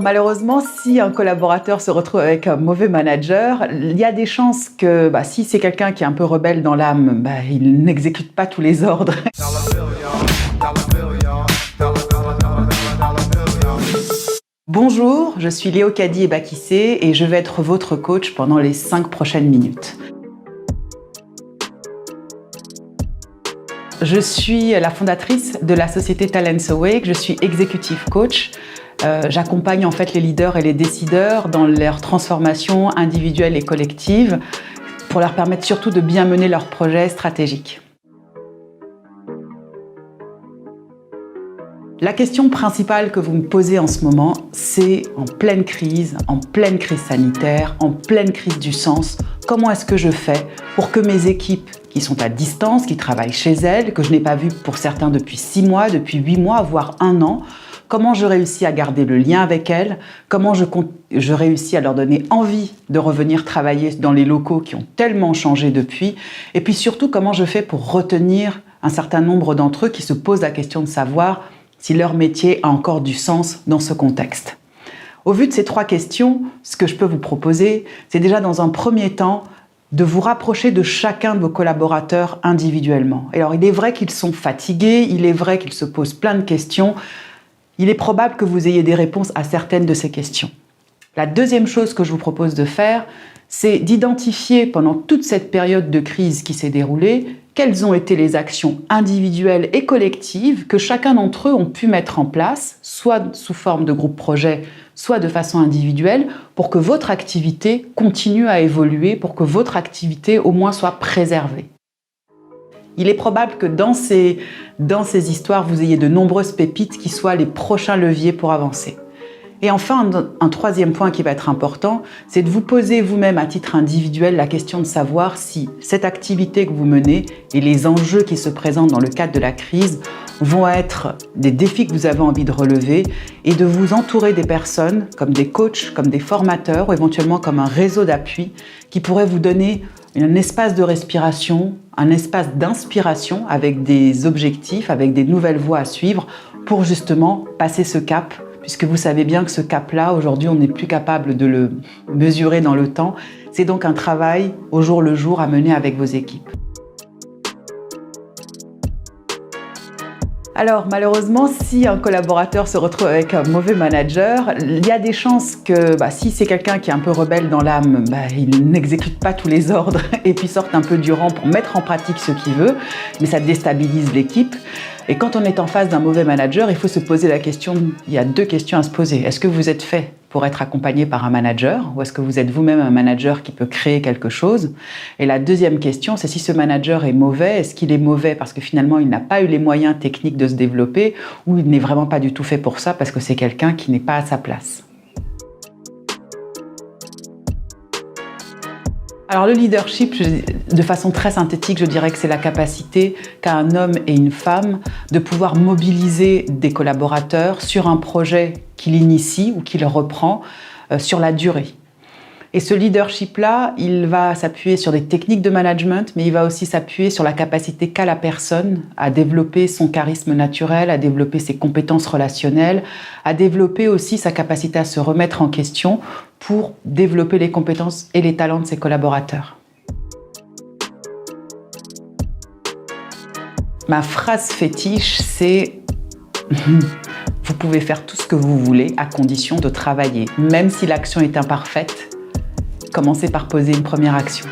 Malheureusement, si un collaborateur se retrouve avec un mauvais manager, il y a des chances que si c'est quelqu'un qui est un peu rebelle dans l'âme, il n'exécute pas tous les ordres. Bonjour, je suis Léo Kadi-Ebakissé et je vais être votre coach pendant les 5 prochaines minutes. Je suis la fondatrice de la société Talents Awake, je suis executive coach. J'accompagne en fait les leaders et les décideurs dans leur transformation individuelle et collective pour leur permettre surtout de bien mener leurs projets stratégiques. La question principale que vous me posez en ce moment, c'est en pleine crise sanitaire, en pleine crise du sens, comment est-ce que je fais pour que mes équipes qui sont à distance, qui travaillent chez elles, que je n'ai pas vues pour certains depuis 6 mois, depuis 8 mois, voire 1 an, comment je réussis à garder le lien avec elles, comment je réussis à leur donner envie de revenir travailler dans les locaux qui ont tellement changé depuis, et puis surtout comment je fais pour retenir un certain nombre d'entre eux qui se posent la question de savoir si leur métier a encore du sens dans ce contexte. Au vu de ces 3 questions, ce que je peux vous proposer, c'est déjà dans un premier temps de vous rapprocher de chacun de vos collaborateurs individuellement. Et alors, il est vrai qu'ils sont fatigués, il est vrai qu'ils se posent plein de questions. Il est probable que vous ayez des réponses à certaines de ces questions. La deuxième chose que je vous propose de faire, c'est d'identifier pendant toute cette période de crise qui s'est déroulée, quelles ont été les actions individuelles et collectives que chacun d'entre eux ont pu mettre en place, soit sous forme de groupe projet, soit de façon individuelle, pour que votre activité continue à évoluer, pour que votre activité au moins soit préservée. Il est probable que dans ces histoires, vous ayez de nombreuses pépites qui soient les prochains leviers pour avancer. Et enfin, un troisième point qui va être important, c'est de vous poser vous-même à titre individuel la question de savoir si cette activité que vous menez et les enjeux qui se présentent dans le cadre de la crise vont être des défis que vous avez envie de relever et de vous entourer des personnes comme des coachs, comme des formateurs ou éventuellement comme un réseau d'appui qui pourrait vous donner un espace de respiration, un espace d'inspiration avec des objectifs, avec des nouvelles voies à suivre pour justement passer ce cap. Puisque vous savez bien que ce cap-là, aujourd'hui, on n'est plus capable de le mesurer dans le temps. C'est donc un travail au jour le jour à mener avec vos équipes. Alors, malheureusement, si un collaborateur se retrouve avec un mauvais manager, il y a des chances que si c'est quelqu'un qui est un peu rebelle dans l'âme, il n'exécute pas tous les ordres et puis sorte un peu du rang pour mettre en pratique ce qu'il veut, mais ça déstabilise l'équipe. Et quand on est en face d'un mauvais manager, il faut se poser la question, il y a 2 questions à se poser. Est-ce que vous êtes fait pour être accompagné par un manager ou est-ce que vous êtes vous-même un manager qui peut créer quelque chose? Et la deuxième question, c'est si ce manager est mauvais, est-ce qu'il est mauvais parce que finalement il n'a pas eu les moyens techniques de se développer ou il n'est vraiment pas du tout fait pour ça parce que c'est quelqu'un qui n'est pas à sa place? Alors le leadership, de façon très synthétique, je dirais que c'est la capacité qu'a un homme et une femme de pouvoir mobiliser des collaborateurs sur un projet qu'il initie ou qu'il reprend sur la durée. Et ce leadership-là, il va s'appuyer sur des techniques de management, mais il va aussi s'appuyer sur la capacité qu'a la personne à développer son charisme naturel, à développer ses compétences relationnelles, à développer aussi sa capacité à se remettre en question pour développer les compétences et les talents de ses collaborateurs. Ma phrase fétiche, c'est « Vous pouvez faire tout ce que vous voulez à condition de travailler. Même si l'action est imparfaite, commencez par poser une première action. »